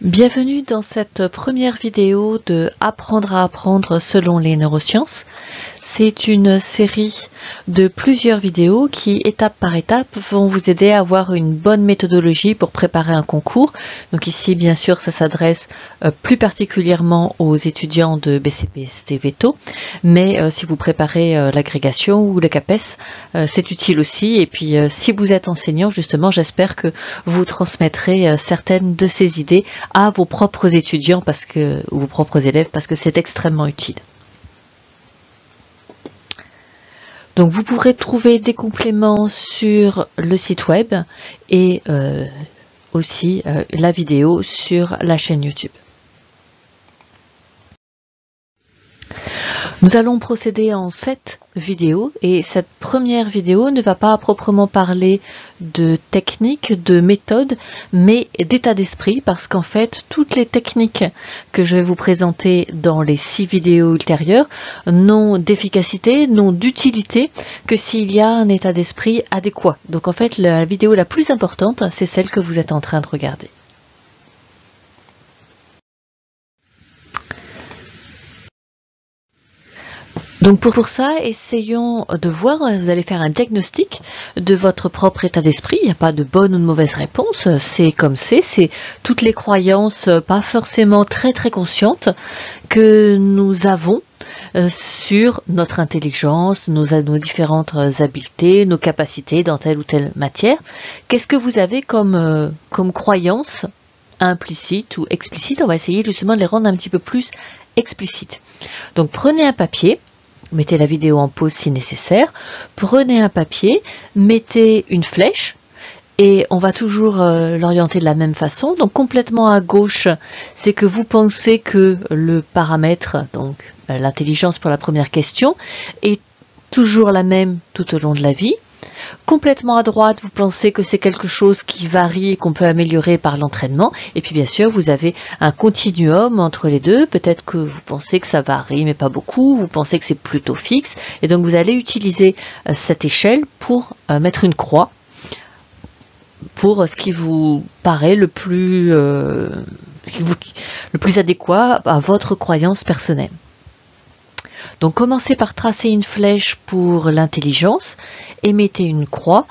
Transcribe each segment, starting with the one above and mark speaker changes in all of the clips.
Speaker 1: Bienvenue dans cette première vidéo de Apprendre à apprendre selon les neurosciences. C'est une série de plusieurs vidéos qui, étape par étape, vont vous aider à avoir une bonne méthodologie pour préparer un concours. Donc ici, bien sûr, ça s'adresse plus particulièrement aux étudiants de BCPST Veto, mais si vous préparez l'agrégation ou le CAPES, c'est utile aussi. Et puis, si vous êtes enseignant, justement, j'espère que vous transmettrez certaines de ces idées à vos propres étudiants ou vos propres élèves parce que c'est extrêmement utile. Donc vous pourrez trouver des compléments sur le site web et aussi la vidéo sur la chaîne YouTube. Nous allons procéder en 7 vidéos et cette première vidéo ne va pas à proprement parler de technique, de méthode, mais d'état d'esprit parce qu'en fait toutes les techniques que je vais vous présenter dans les 6 vidéos ultérieures n'ont d'efficacité, n'ont d'utilité que s'il y a un état d'esprit adéquat. Donc en fait la vidéo la plus importante c'est celle que vous êtes en train de regarder. Donc pour ça, essayons de voir, vous allez faire un diagnostic de votre propre état d'esprit. Il n'y a pas de bonne ou de mauvaise réponse, c'est comme c'est toutes les croyances pas forcément très conscientes que nous avons sur notre intelligence, nos différentes habiletés, nos capacités dans telle ou telle matière. Qu'est-ce que vous avez comme croyance implicite ou explicite? On va essayer justement de les rendre un petit peu plus explicites. Donc prenez un papier. Mettez la vidéo en pause si nécessaire, prenez un papier, mettez une flèche et on va toujours l'orienter de la même façon. Donc complètement à gauche, c'est que vous pensez que le paramètre, donc l'intelligence pour la première question, est toujours la même tout au long de la vie. Complètement à droite, vous pensez que c'est quelque chose qui varie et qu'on peut améliorer par l'entraînement. Et puis bien sûr, vous avez un continuum entre les deux. Peut-être que vous pensez que ça varie, mais pas beaucoup. Vous pensez que c'est plutôt fixe. Et donc vous allez utiliser cette échelle pour mettre une croix pour ce qui vous paraît le plus adéquat à votre croyance personnelle. Donc commencez par tracer une flèche pour l'intelligence et mettez une croix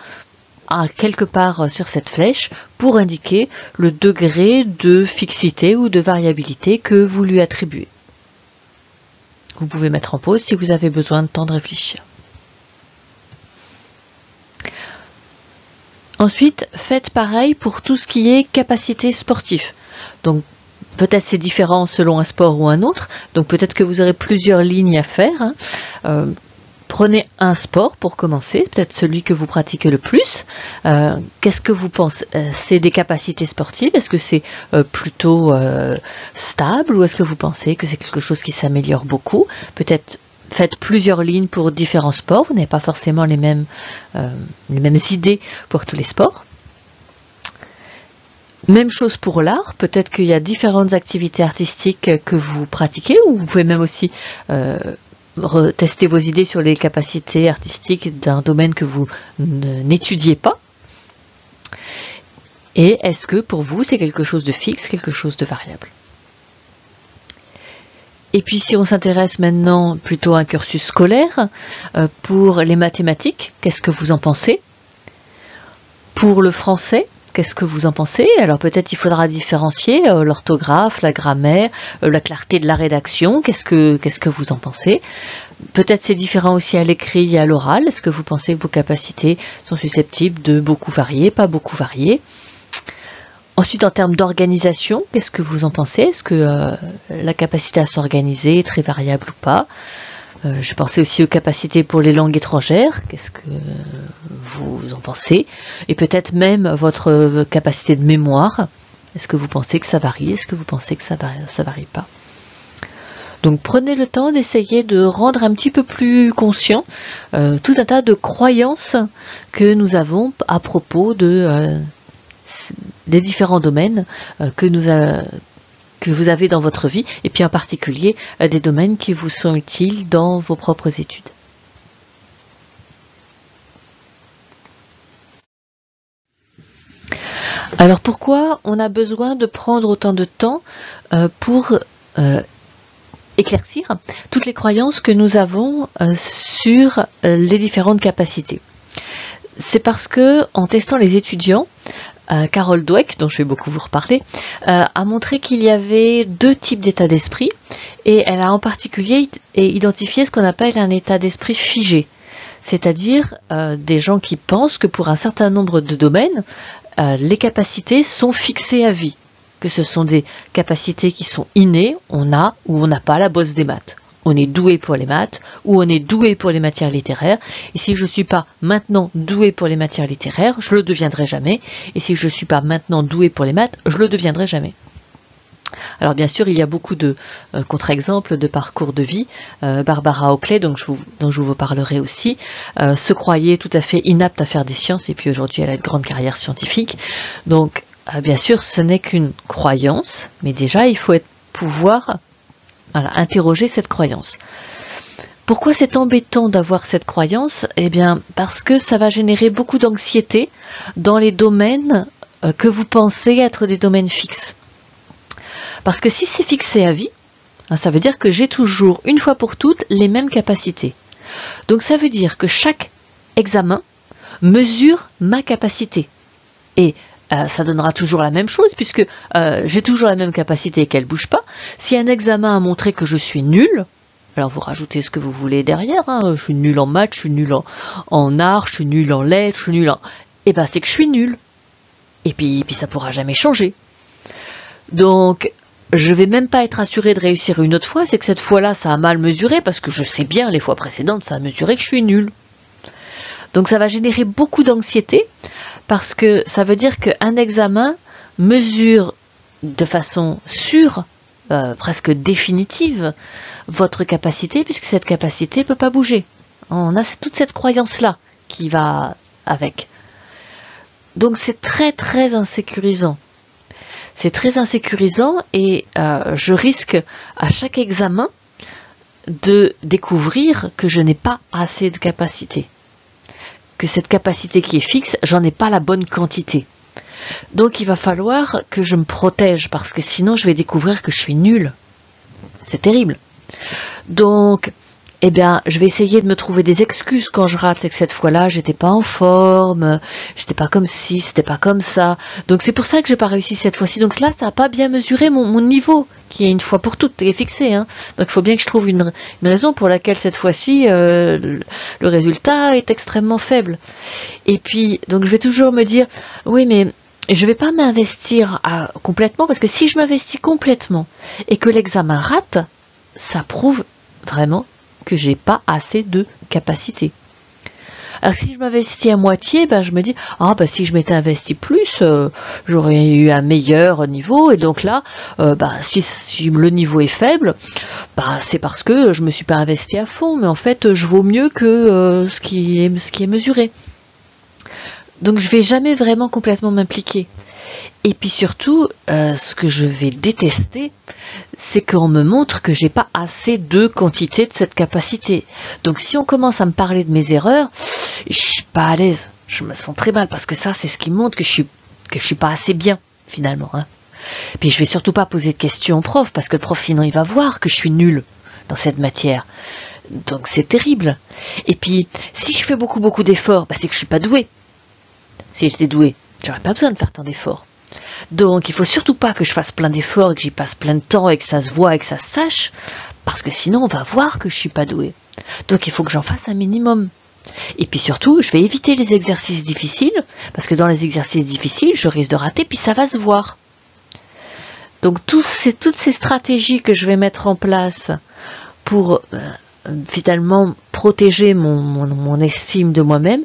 Speaker 1: à quelque part sur cette flèche pour indiquer le degré de fixité ou de variabilité que vous lui attribuez. Vous pouvez mettre en pause si vous avez besoin de temps de réfléchir. Ensuite, faites pareil pour tout ce qui est capacité sportive. Donc peut-être c'est différent selon un sport ou un autre, donc peut-être que vous aurez plusieurs lignes à faire. Prenez un sport pour commencer, peut-être celui que vous pratiquez le plus. Qu'est-ce que vous pensez? C'est des capacités sportives? Est-ce que c'est plutôt stable ou est-ce que vous pensez que c'est quelque chose qui s'améliore beaucoup? Peut-être faites plusieurs lignes pour différents sports, vous n'avez pas forcément les mêmes idées pour tous les sports. Même chose pour l'art, peut-être qu'il y a différentes activités artistiques que vous pratiquez, ou vous pouvez même aussi tester vos idées sur les capacités artistiques d'un domaine que vous n'étudiez pas. Et est-ce que pour vous c'est quelque chose de fixe, quelque chose de variable? Et puis si on s'intéresse maintenant plutôt à un cursus scolaire, pour les mathématiques, qu'est-ce que vous en pensez? Pour le français, qu'est-ce que vous en pensez? Alors peut-être il faudra différencier l'orthographe, la grammaire, la clarté de la rédaction. Qu'est-ce que vous en pensez? Peut-être c'est différent aussi à l'écrit et à l'oral. Est-ce que vous pensez que vos capacités sont susceptibles de beaucoup varier, pas beaucoup varier? Ensuite, en termes d'organisation, qu'est-ce que vous en pensez? Est-ce que la capacité à s'organiser est très variable ou pas? Je pensais aussi aux capacités pour les langues étrangères. Qu'est-ce que vous en pensez? Et peut-être même votre capacité de mémoire. Est-ce que vous pensez que ça varie? Est-ce que vous pensez que ça varie pas? Donc prenez le temps d'essayer de rendre un petit peu plus conscient tout un tas de croyances que nous avons à propos des différents domaines que vous avez dans votre vie, et puis en particulier des domaines qui vous sont utiles dans vos propres études. Alors pourquoi on a besoin de prendre autant de temps pour éclaircir toutes les croyances que nous avons sur les différentes capacités? C'est parce que, en testant les étudiants, Carol Dweck, dont je vais beaucoup vous reparler, a montré qu'il y avait deux types d'état d'esprit, et elle a en particulier identifié ce qu'on appelle un état d'esprit figé, c'est-à-dire des gens qui pensent que pour un certain nombre de domaines, les capacités sont fixées à vie, que ce sont des capacités qui sont innées, on a ou on n'a pas la bosse des maths. On est doué pour les maths ou on est doué pour les matières littéraires. Et si je ne suis pas maintenant doué pour les matières littéraires, je ne le deviendrai jamais. Et si je ne suis pas maintenant doué pour les maths, je ne le deviendrai jamais. Alors bien sûr, il y a beaucoup de contre-exemples de parcours de vie. Barbara Oakley, dont je vous parlerai aussi, se croyait tout à fait inapte à faire des sciences et puis aujourd'hui elle a une grande carrière scientifique. Donc bien sûr, ce n'est qu'une croyance, mais déjà il faut pouvoir interroger cette croyance. Pourquoi c'est embêtant d'avoir cette croyance? Eh bien, parce que ça va générer beaucoup d'anxiété dans les domaines que vous pensez être des domaines fixes. Parce que si c'est fixé à vie, ça veut dire que j'ai toujours, une fois pour toutes, les mêmes capacités. Donc ça veut dire que chaque examen mesure ma capacité. Et ça donnera toujours la même chose, puisque j'ai toujours la même capacité et qu'elle ne bouge pas. Si un examen a montré que je suis nul, alors vous rajoutez ce que vous voulez derrière, je suis nul en maths, je suis nul en art, je suis nul en lettres, je suis nul en... Eh bien c'est que je suis nul. Et puis ça ne pourra jamais changer. Donc, je ne vais même pas être assuré de réussir une autre fois, c'est que cette fois-là ça a mal mesuré, parce que je sais bien, les fois précédentes, ça a mesuré que je suis nul. Donc ça va générer beaucoup d'anxiété, parce que ça veut dire qu'un examen mesure de façon sûre, presque définitive, votre capacité, puisque cette capacité ne peut pas bouger. On a toute cette croyance-là qui va avec. Donc c'est très très insécurisant. C'est très insécurisant et je risque à chaque examen de découvrir que je n'ai pas assez de capacité. Que cette capacité qui est fixe, j'en ai pas la bonne quantité. Donc il va falloir que je me protège parce que sinon je vais découvrir que je suis nulle. C'est terrible. Donc, eh bien, je vais essayer de me trouver des excuses quand je rate. C'est que cette fois-là, j'étais pas en forme, j'étais pas comme ci, c'était pas comme ça. Donc c'est pour ça que j'ai pas réussi cette fois-ci. Donc là, ça n'a pas bien mesuré mon niveau, qui est une fois pour toutes est fixé. Donc il faut bien que je trouve une raison pour laquelle cette fois-ci, le résultat est extrêmement faible. Et puis, donc je vais toujours me dire, oui, mais je vais pas m'investir complètement, parce que si je m'investis complètement et que l'examen rate, ça prouve vraiment que j'ai pas assez de capacité. Alors si je m'investis à moitié, je me dis, si je m'étais investi plus, j'aurais eu un meilleur niveau, et donc là, si le niveau est faible, c'est parce que je me suis pas investi à fond, mais en fait, je vaux mieux que ce qui est mesuré. Donc je vais jamais vraiment complètement m'impliquer. Et puis surtout, ce que je vais détester, c'est qu'on me montre que j'ai pas assez de quantité de cette capacité. Donc si on commence à me parler de mes erreurs, je suis pas à l'aise. Je me sens très mal parce que ça, c'est ce qui montre que je suis pas assez bien finalement. Puis je vais surtout pas poser de questions au prof parce que le prof sinon il va voir que je suis nulle dans cette matière. Donc c'est terrible. Et puis si je fais beaucoup d'efforts, c'est que je suis pas douée. Si j'étais douée, j'aurais pas besoin de faire tant d'efforts. Donc il faut surtout pas que je fasse plein d'efforts et que j'y passe plein de temps et que ça se voit et que ça se sache, parce que sinon on va voir que je suis pas douée. Donc il faut que j'en fasse un minimum. Et puis surtout, je vais éviter les exercices difficiles, parce que dans les exercices difficiles, je risque de rater, puis ça va se voir. Donc toutes ces stratégies que je vais mettre en place pour finalement protéger mon estime de moi-même,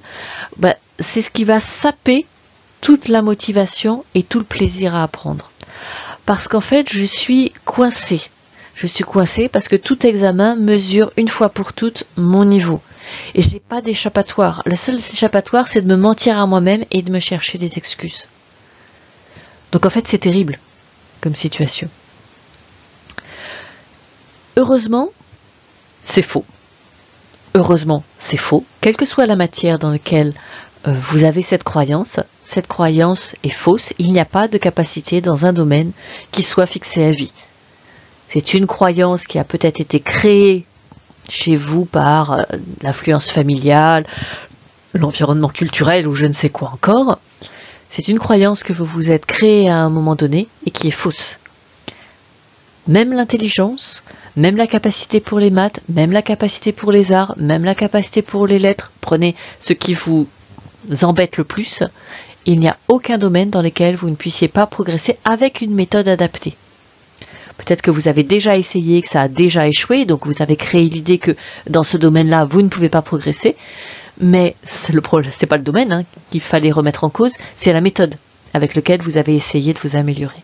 Speaker 1: c'est ce qui va saper toute la motivation et tout le plaisir à apprendre. Parce qu'en fait, je suis coincée. Je suis coincée parce que tout examen mesure une fois pour toutes mon niveau. Et je n'ai pas d'échappatoire. La seule échappatoire, c'est de me mentir à moi-même et de me chercher des excuses. Donc en fait, c'est terrible comme situation. Heureusement, c'est faux. Heureusement, c'est faux. Quelle que soit la matière dans laquelle vous avez cette croyance est fausse, il n'y a pas de capacité dans un domaine qui soit fixée à vie. C'est une croyance qui a peut-être été créée chez vous par l'influence familiale, l'environnement culturel ou je ne sais quoi encore. C'est une croyance que vous vous êtes créée à un moment donné et qui est fausse. Même l'intelligence, même la capacité pour les maths, même la capacité pour les arts, même la capacité pour les lettres, prenez ce qui vous embête le plus, il n'y a aucun domaine dans lequel vous ne puissiez pas progresser avec une méthode adaptée. Peut-être que vous avez déjà essayé, que ça a déjà échoué, donc vous avez créé l'idée que dans ce domaine-là, vous ne pouvez pas progresser, mais c'est pas le domaine qu'il fallait remettre en cause, c'est la méthode avec laquelle vous avez essayé de vous améliorer.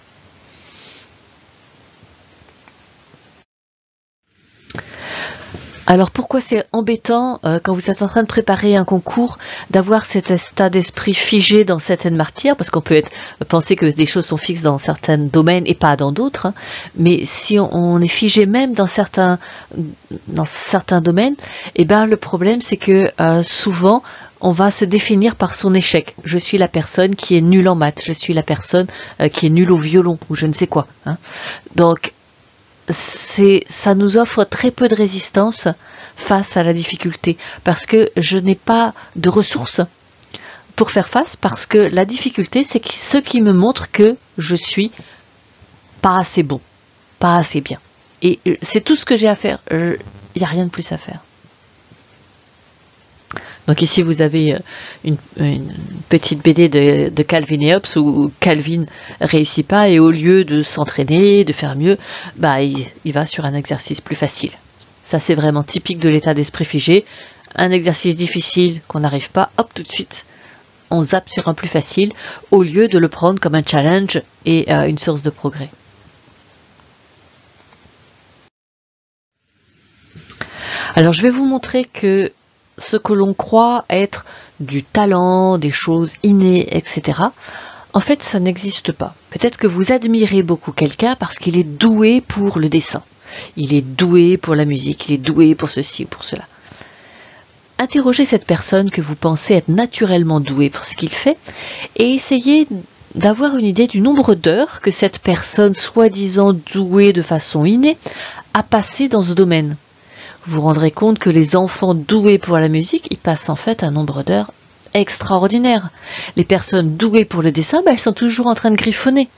Speaker 1: Alors pourquoi c'est embêtant quand vous êtes en train de préparer un concours d'avoir cet état d'esprit figé dans certaines matières, parce qu'on peut penser que des choses sont fixes dans certains domaines et pas dans d'autres, mais si on est figé même dans certains domaines, eh ben le problème c'est que souvent on va se définir par son échec. Je suis la personne qui est nulle en maths, je suis la personne qui est nulle au violon ou je ne sais quoi. Donc ça nous offre très peu de résistance face à la difficulté, parce que je n'ai pas de ressources pour faire face, parce que la difficulté, c'est ce qui me montre que je suis pas assez bon, pas assez bien. Et c'est tout ce que j'ai à faire, il n'y a rien de plus à faire. Donc ici vous avez une petite BD de Calvin et Hobbes où Calvin réussit pas et au lieu de s'entraîner, de faire mieux, il va sur un exercice plus facile. Ça c'est vraiment typique de l'état d'esprit figé. Un exercice difficile qu'on n'arrive pas, hop tout de suite on zappe sur un plus facile au lieu de le prendre comme un challenge et une source de progrès. Alors je vais vous montrer que ce que l'on croit être du talent, des choses innées, etc. En fait, ça n'existe pas. Peut-être que vous admirez beaucoup quelqu'un parce qu'il est doué pour le dessin. Il est doué pour la musique, il est doué pour ceci ou pour cela. Interrogez cette personne que vous pensez être naturellement douée pour ce qu'il fait et essayez d'avoir une idée du nombre d'heures que cette personne soi-disant douée de façon innée a passé dans ce domaine. Vous vous rendrez compte que les enfants doués pour la musique, ils passent en fait un nombre d'heures extraordinaire. Les personnes douées pour le dessin, elles sont toujours en train de griffonner.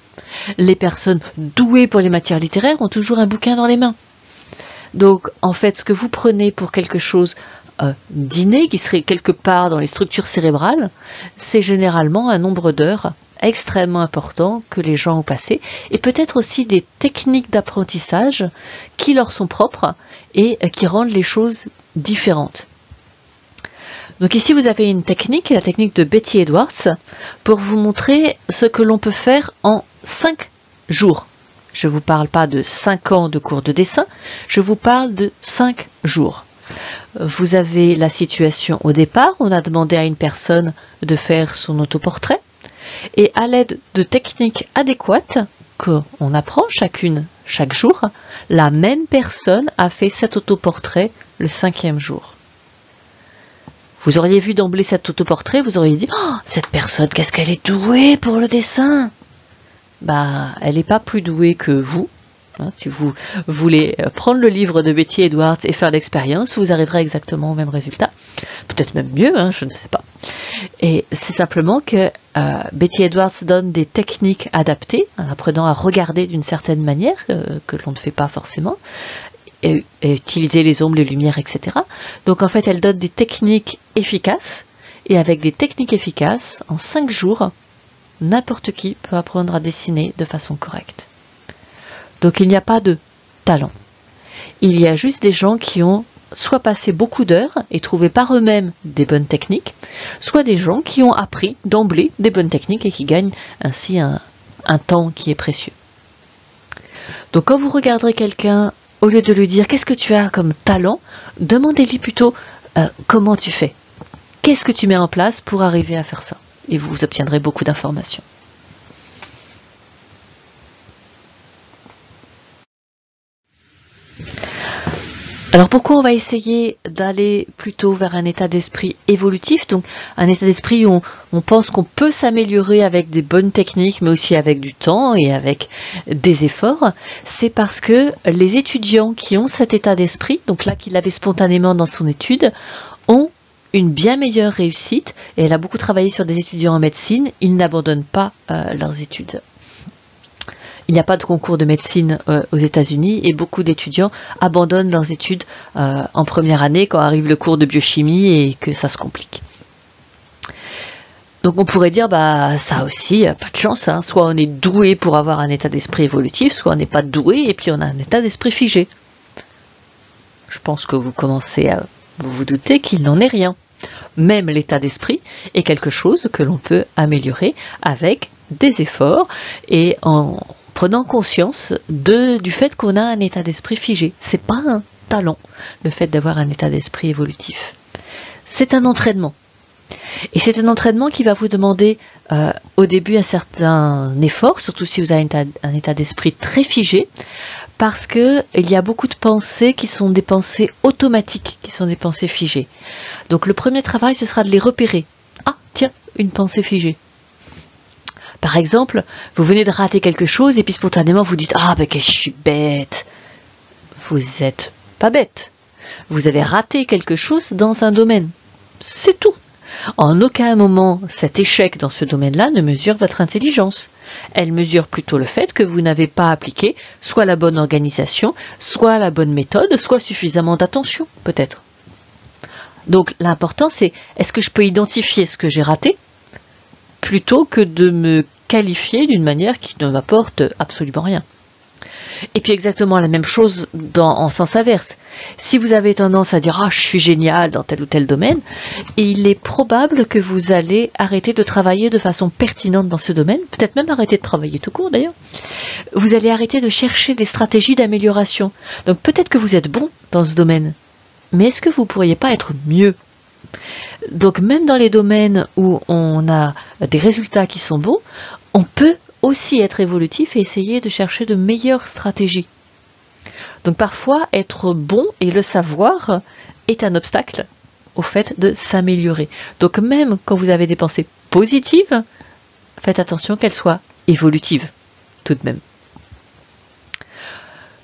Speaker 1: Les personnes douées pour les matières littéraires ont toujours un bouquin dans les mains. Donc, en fait, ce que vous prenez pour quelque chose d'inné, qui serait quelque part dans les structures cérébrales, c'est généralement un nombre d'heures extrêmement important que les gens ont passé, et peut-être aussi des techniques d'apprentissage qui leur sont propres et qui rendent les choses différentes. Donc ici vous avez une technique, la technique de Betty Edwards, pour vous montrer ce que l'on peut faire en 5 jours. Je ne vous parle pas de 5 ans de cours de dessin, je vous parle de 5 jours. Vous avez la situation au départ, on a demandé à une personne de faire son autoportrait, et à l'aide de techniques adéquates qu'on apprend chaque jour, la même personne a fait cet autoportrait le 5e jour. Vous auriez vu d'emblée cet autoportrait, vous auriez dit « Oh, cette personne, qu'est-ce qu'elle est douée pour le dessin !» Elle n'est pas plus douée que vous. Si vous voulez prendre le livre de Betty Edwards et faire l'expérience, vous arriverez exactement au même résultat. Peut-être même mieux, je ne sais pas. Et c'est simplement que Betty Edwards donne des techniques adaptées, en apprenant à regarder d'une certaine manière, que l'on ne fait pas forcément, et utiliser les ombres, les lumières, etc. Donc en fait, elle donne des techniques efficaces, et avec des techniques efficaces, en 5 jours, n'importe qui peut apprendre à dessiner de façon correcte. Donc il n'y a pas de talent. Il y a juste des gens qui ont soit passé beaucoup d'heures et trouvé par eux-mêmes des bonnes techniques, soit des gens qui ont appris d'emblée des bonnes techniques et qui gagnent ainsi un temps qui est précieux. Donc quand vous regarderez quelqu'un, au lieu de lui dire « Qu'est-ce que tu as comme talent ?», demandez-lui plutôt « Comment tu fais ? Qu'est-ce que tu mets en place pour arriver à faire ça ?» Et vous obtiendrez beaucoup d'informations. Alors pourquoi on va essayer d'aller plutôt vers un état d'esprit évolutif, donc un état d'esprit où on pense qu'on peut s'améliorer avec des bonnes techniques, mais aussi avec du temps et avec des efforts? C'est parce que les étudiants qui ont cet état d'esprit, donc là qu'il avait spontanément dans son étude, ont une bien meilleure réussite, et elle a beaucoup travaillé sur des étudiants en médecine, ils n'abandonnent pas leurs études. Il n'y a pas de concours de médecine aux États-Unis et beaucoup d'étudiants abandonnent leurs études en première année quand arrive le cours de biochimie et que ça se complique. Donc on pourrait dire, bah ça aussi, pas de chance, hein. Soit on est doué pour avoir un état d'esprit évolutif, soit on n'est pas doué et puis on a un état d'esprit figé. Je pense que vous commencez à vous douter qu'il n'en est rien. Même l'état d'esprit est quelque chose que l'on peut améliorer avec des efforts et en prenant conscience du fait qu'on a un état d'esprit figé. C'est pas un talent, le fait d'avoir un état d'esprit évolutif. C'est un entraînement. Et c'est un entraînement qui va vous demander au début un certain effort, surtout si vous avez un état d'esprit très figé, parce qu'il y a beaucoup de pensées qui sont des pensées automatiques, qui sont des pensées figées. Donc le premier travail, ce sera de les repérer. Ah, tiens, une pensée figée. Par exemple, vous venez de rater quelque chose et puis spontanément vous dites « Ah, ben que je suis bête !» Vous n'êtes pas bête. Vous avez raté quelque chose dans un domaine. C'est tout. En aucun moment, cet échec dans ce domaine-là ne mesure votre intelligence. Elle mesure plutôt le fait que vous n'avez pas appliqué soit la bonne organisation, soit la bonne méthode, soit suffisamment d'attention, peut-être. Donc l'important c'est, est-ce que je peux identifier ce que j'ai raté plutôt que de me qualifier d'une manière qui ne m'apporte absolument rien. Et puis exactement la même chose en sens inverse. Si vous avez tendance à dire « Ah, je suis génial dans tel ou tel domaine », il est probable que vous allez arrêter de travailler de façon pertinente dans ce domaine, peut-être même arrêter de travailler tout court d'ailleurs. Vous allez arrêter de chercher des stratégies d'amélioration. Donc peut-être que vous êtes bon dans ce domaine, mais est-ce que vous ne pourriez pas être mieux ? Donc même dans les domaines où on a des résultats qui sont bons, on peut aussi être évolutif et essayer de chercher de meilleures stratégies. Donc parfois, être bon et le savoir est un obstacle au fait de s'améliorer. Donc même quand vous avez des pensées positives, faites attention qu'elles soient évolutives, tout de même.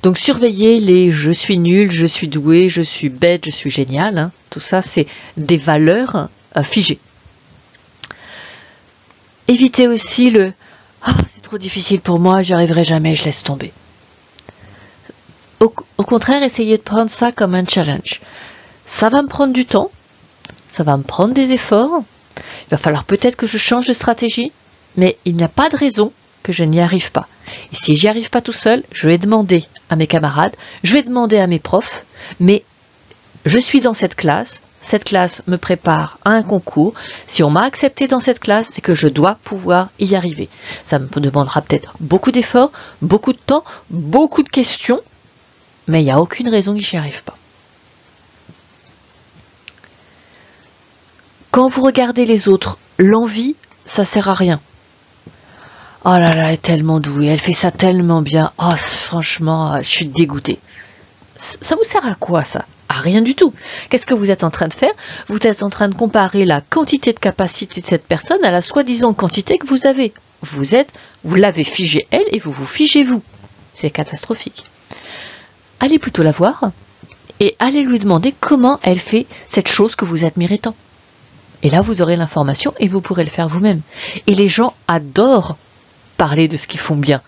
Speaker 1: Donc surveillez les « je suis nul »,« je suis doué »,« je suis bête »,« je suis génial », hein. Tout ça c'est des valeurs figées. Évitez aussi le « ah, c'est trop difficile pour moi, j'y arriverai jamais, je laisse tomber ». Au contraire, essayez de prendre ça comme un challenge. Ça va me prendre du temps, ça va me prendre des efforts, il va falloir peut-être que je change de stratégie, mais il n'y a pas de raison que je n'y arrive pas. Et si j'y arrive pas tout seul, je vais demander à mes camarades, je vais demander à mes profs, mais je suis dans cette classe me prépare à un concours, si on m'a accepté dans cette classe, c'est que je dois pouvoir y arriver. Ça me demandera peut-être beaucoup d'efforts, beaucoup de temps, beaucoup de questions, mais il n'y a aucune raison que j'y arrive pas. Quand vous regardez les autres, l'envie, ça sert à rien. Oh là là, elle est tellement douée, elle fait ça tellement bien. Oh, franchement, je suis dégoûtée. Ça vous sert à quoi, ça? À rien du tout. Qu'est-ce que vous êtes en train de faire? Vous êtes en train de comparer la quantité de capacité de cette personne à la soi-disant quantité que vous avez. Vous l'avez figée elle et vous vous figez vous. C'est catastrophique. Allez plutôt la voir et allez lui demander comment elle fait cette chose que vous admirez tant. Et là, vous aurez l'information et vous pourrez le faire vous-même. Et les gens adorent parler de ce qu'ils font bien.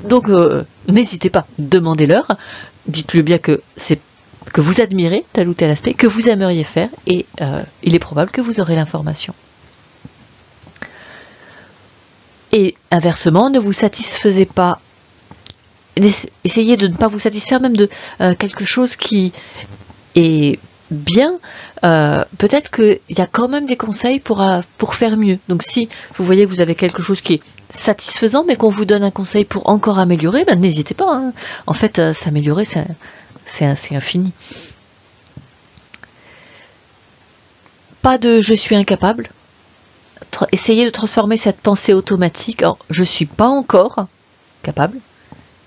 Speaker 1: Donc, n'hésitez pas, demandez-leur, dites-lui bien que vous admirez tel ou tel aspect, que vous aimeriez faire, et il est probable que vous aurez l'information. Et inversement, ne vous satisfaisez pas, essayez de ne pas vous satisfaire même de quelque chose qui est bien. Peut-être qu'il y a quand même des conseils pour faire mieux. Donc si vous voyez que vous avez quelque chose qui est satisfaisant, mais qu'on vous donne un conseil pour encore améliorer, ben, n'hésitez pas. Hein. En fait, s'améliorer, c'est infini. Pas de « je suis incapable ». Essayez de transformer cette pensée automatique en « je ne suis pas encore capable ».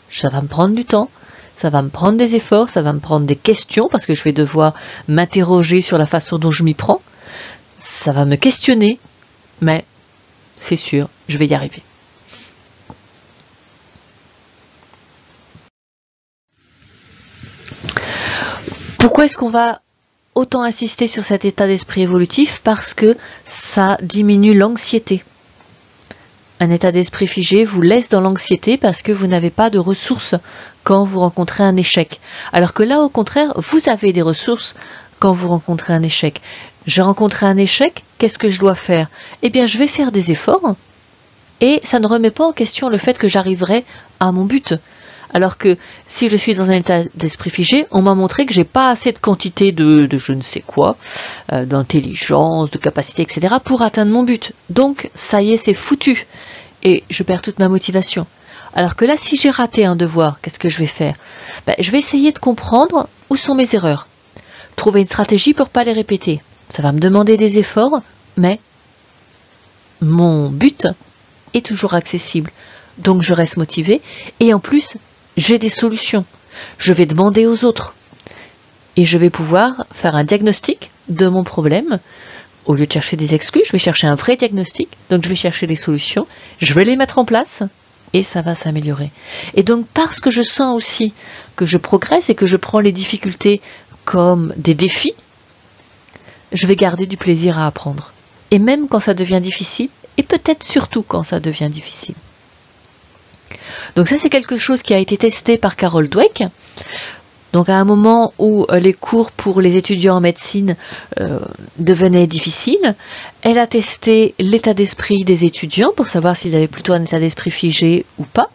Speaker 1: Ça va me prendre du temps. ça va me prendre des efforts, ça va me prendre des questions parce que je vais devoir m'interroger sur la façon dont je m'y prends. Ça va me questionner, mais c'est sûr, je vais y arriver. Pourquoi est-ce qu'on va autant insister sur cet état d'esprit évolutif? Parce que ça diminue l'anxiété. Un état d'esprit figé vous laisse dans l'anxiété parce que vous n'avez pas de ressources quand vous rencontrez un échec. Alors que là, au contraire, vous avez des ressources quand vous rencontrez un échec. J'ai rencontré un échec, qu'est-ce que je dois faire? Eh bien, je vais faire des efforts et ça ne remet pas en question le fait que j'arriverai à mon but. Alors que si je suis dans un état d'esprit figé, on m'a montré que j'ai pas assez de quantité de je ne sais quoi, d'intelligence, de capacité, etc. pour atteindre mon but. Donc, ça y est, c'est foutu. Et je perds toute ma motivation. Alors que là, si j'ai raté un devoir, qu'est-ce que je vais faire? Je vais essayer de comprendre où sont mes erreurs. Trouver une stratégie pour pas les répéter. Ça va me demander des efforts, mais mon but est toujours accessible. Donc, je reste motivée. Et en plus, j'ai des solutions. Je vais demander aux autres. Et je vais pouvoir faire un diagnostic de mon problème. Au lieu de chercher des excuses, je vais chercher un vrai diagnostic. Donc je vais chercher les solutions. Je vais les mettre en place. Et ça va s'améliorer. Et donc parce que je sens aussi que je progresse et que je prends les difficultés comme des défis, je vais garder du plaisir à apprendre. Et même quand ça devient difficile, et peut-être surtout quand ça devient difficile. Donc ça, c'est quelque chose qui a été testé par Carol Dweck. Donc à un moment où les cours pour les étudiants en médecine devenaient difficiles, elle a testé l'état d'esprit des étudiants pour savoir s'ils avaient plutôt un état d'esprit figé ou pas.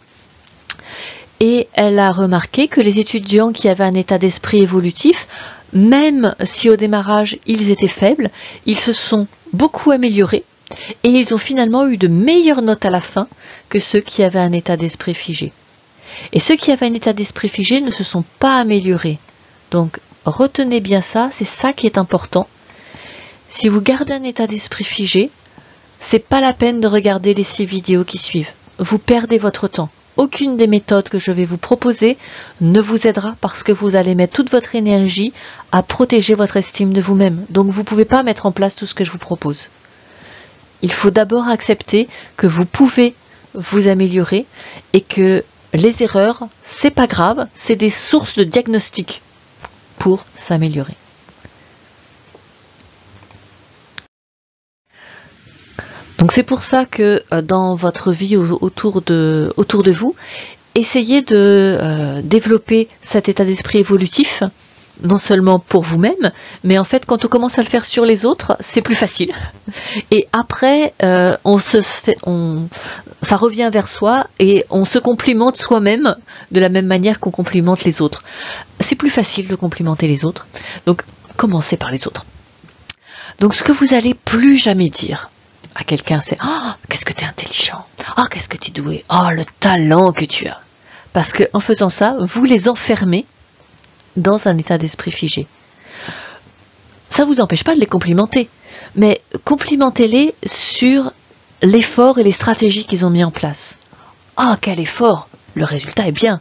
Speaker 1: Et elle a remarqué que les étudiants qui avaient un état d'esprit évolutif, même si au démarrage ils étaient faibles, ils se sont beaucoup améliorés et ils ont finalement eu de meilleures notes à la fin que ceux qui avaient un état d'esprit figé. Et ceux qui avaient un état d'esprit figé ne se sont pas améliorés. Donc retenez bien ça, c'est ça qui est important. Si vous gardez un état d'esprit figé, c'est pas la peine de regarder les 6 vidéos qui suivent. Vous perdez votre temps. Aucune des méthodes que je vais vous proposer ne vous aidera parce que vous allez mettre toute votre énergie à protéger votre estime de vous-même. Donc vous ne pouvez pas mettre en place tout ce que je vous propose. Il faut d'abord accepter que vous pouvez vous améliorer et que les erreurs, c'est pas grave, c'est des sources de diagnostic pour s'améliorer. Donc c'est pour ça que dans votre vie autour de vous, essayez de développer cet état d'esprit évolutif, non seulement pour vous-même, mais en fait quand on commence à le faire sur les autres, c'est plus facile. Et après, ça revient vers soi et on se complimente soi-même de la même manière qu'on complimente les autres. C'est plus facile de complimenter les autres, donc commencez par les autres. Donc ce que vous allez plus jamais dire à quelqu'un, c'est « Oh, qu'est-ce que tu es intelligent! Oh, qu'est-ce que tu es doué! Oh, le talent que tu as !» Parce qu'en faisant ça, vous les enfermez dans un état d'esprit figé. Ça ne vous empêche pas de les complimenter, mais complimentez-les sur l'effort et les stratégies qu'ils ont mis en place. Ah, quel effort! Le résultat est bien.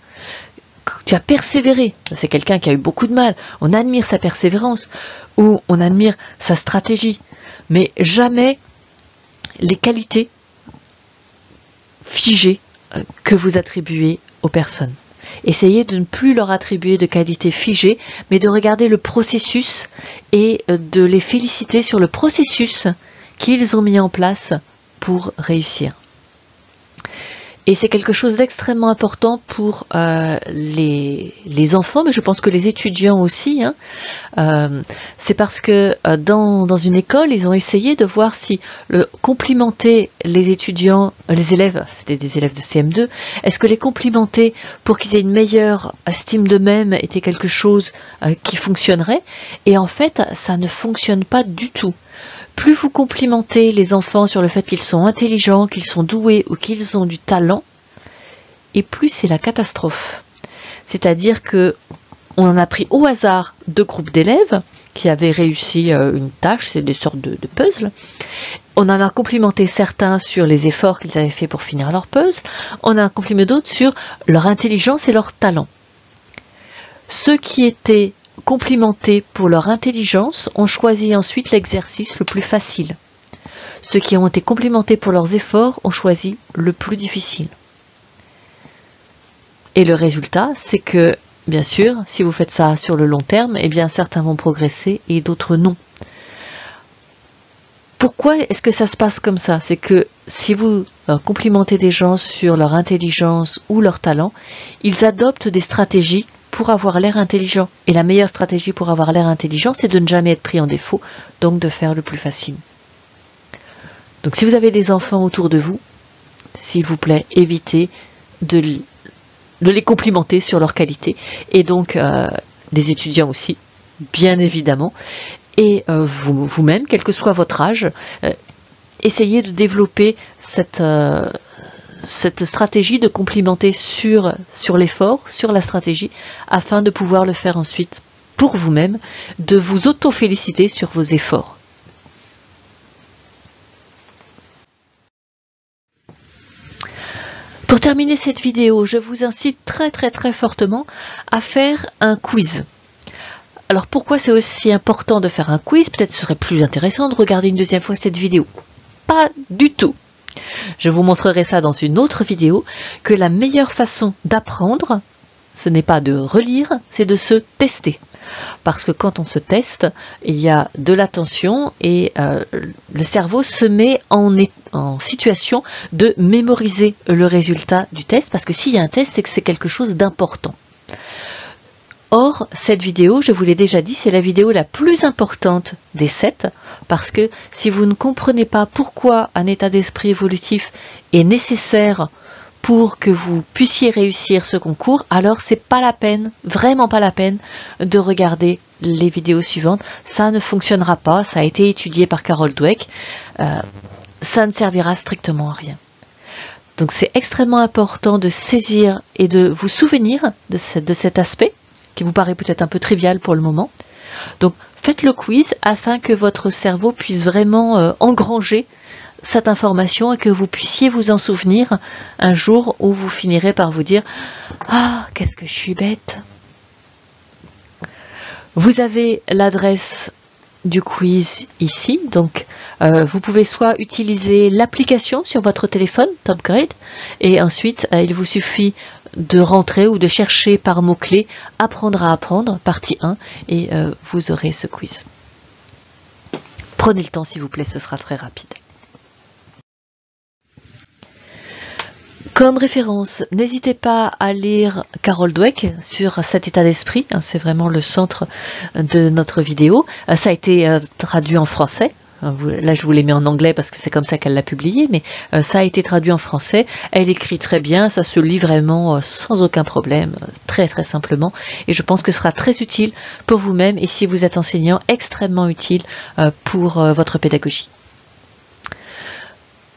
Speaker 1: Tu as persévéré. C'est quelqu'un qui a eu beaucoup de mal. On admire sa persévérance ou on admire sa stratégie, mais jamais les qualités figées que vous attribuez aux personnes. Essayez de ne plus leur attribuer de qualités figées, mais de regarder le processus et de les féliciter sur le processus qu'ils ont mis en place pour réussir. Et c'est quelque chose d'extrêmement important pour les enfants, mais je pense que les étudiants aussi. C'est parce que dans une école, ils ont essayé de voir si complimenter les étudiants, les élèves, c'était des élèves de CM2, est-ce que les complimenter pour qu'ils aient une meilleure estime d'eux-mêmes était quelque chose qui fonctionnerait? Et en fait, ça ne fonctionne pas du tout. Plus vous complimentez les enfants sur le fait qu'ils sont intelligents, qu'ils sont doués ou qu'ils ont du talent, et plus c'est la catastrophe. C'est-à-dire que on en a pris au hasard 2 groupes d'élèves qui avaient réussi une tâche, c'est des sortes de puzzles. On en a complimenté certains sur les efforts qu'ils avaient fait pour finir leur puzzle. On en a complimenté d'autres sur leur intelligence et leur talent. Ceux qui étaient complimentés pour leur intelligence ont choisi ensuite l'exercice le plus facile. Ceux qui ont été complimentés pour leurs efforts ont choisi le plus difficile. Et le résultat, c'est que, bien sûr, si vous faites ça sur le long terme, eh bien certains vont progresser et d'autres non. Pourquoi est-ce que ça se passe comme ça? C'est que si vous complimentez des gens sur leur intelligence ou leur talent, ils adoptent des stratégies pour avoir l'air intelligent. Et la meilleure stratégie pour avoir l'air intelligent, c'est de ne jamais être pris en défaut, donc de faire le plus facile. Donc si vous avez des enfants autour de vous, s'il vous plaît, évitez de les complimenter sur leur qualité. Et donc, des étudiants aussi, bien évidemment. Et vous-même, quel que soit votre âge, essayez de développer cette stratégie de complimenter sur l'effort, sur la stratégie, afin de pouvoir le faire ensuite pour vous-même, de vous auto-féliciter sur vos efforts. Pour terminer cette vidéo, je vous incite très fortement à faire un quiz. Alors pourquoi c'est aussi important de faire un quiz? Peut-être serait plus intéressant de regarder une deuxième fois cette vidéo. Pas du tout. Je vous montrerai ça dans une autre vidéo, que la meilleure façon d'apprendre, ce n'est pas de relire, c'est de se tester. Parce que quand on se teste, il y a de l'attention et le cerveau se met en situation de mémoriser le résultat du test. Parce que s'il y a un test, c'est que c'est quelque chose d'important. Or, cette vidéo, je vous l'ai déjà dit, c'est la vidéo la plus importante des 7, parce que si vous ne comprenez pas pourquoi un état d'esprit évolutif est nécessaire pour que vous puissiez réussir ce concours, alors c'est pas la peine, vraiment pas la peine, de regarder les vidéos suivantes. Ça ne fonctionnera pas, ça a été étudié par Carol Dweck, ça ne servira strictement à rien. Donc c'est extrêmement important de saisir et de vous souvenir de cet aspect, qui vous paraît peut-être un peu trivial pour le moment. Donc faites le quiz afin que votre cerveau puisse vraiment engranger cette information et que vous puissiez vous en souvenir un jour où vous finirez par vous dire « Ah, qu'est-ce que je suis bête !» Vous avez l'adresse du quiz ici, donc vous pouvez soit utiliser l'application sur votre téléphone, TopGrade, et ensuite il vous suffit de rentrer ou de chercher par mots-clés « Apprendre à apprendre », partie 1, et vous aurez ce quiz. Prenez le temps s'il vous plaît, ce sera très rapide. Comme référence, n'hésitez pas à lire Carol Dweck sur cet état d'esprit, hein, c'est vraiment le centre de notre vidéo. Ça a été traduit en français. Là, je vous l'ai mis en anglais parce que c'est comme ça qu'elle l'a publié, mais ça a été traduit en français. Elle écrit très bien, ça se lit vraiment sans aucun problème, très simplement. Et je pense que ce sera très utile pour vous-même et si vous êtes enseignant, extrêmement utile pour votre pédagogie.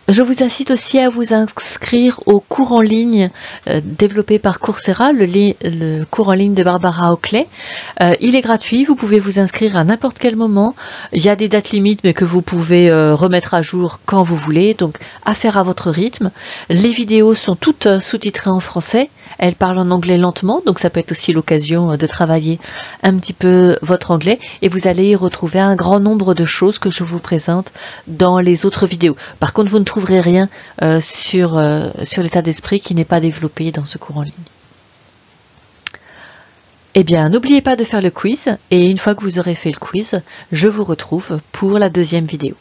Speaker 1: Je vous incite aussi à vous inscrire au cours en ligne développé par Coursera, le cours en ligne de Barbara Oakley. Il est gratuit, vous pouvez vous inscrire à n'importe quel moment. Il y a des dates limites, mais que vous pouvez remettre à jour quand vous voulez, donc à faire à votre rythme. Les vidéos sont toutes sous-titrées en français. Elles parlent en anglais lentement, donc ça peut être aussi l'occasion de travailler un petit peu votre anglais. Et vous allez y retrouver un grand nombre de choses que je vous présente dans les autres vidéos. Par contre, vous ne trouverez rien sur l'état d'esprit qui n'est pas développé dans ce cours en ligne. Eh bien, n'oubliez pas de faire le quiz et une fois que vous aurez fait le quiz, je vous retrouve pour la deuxième vidéo.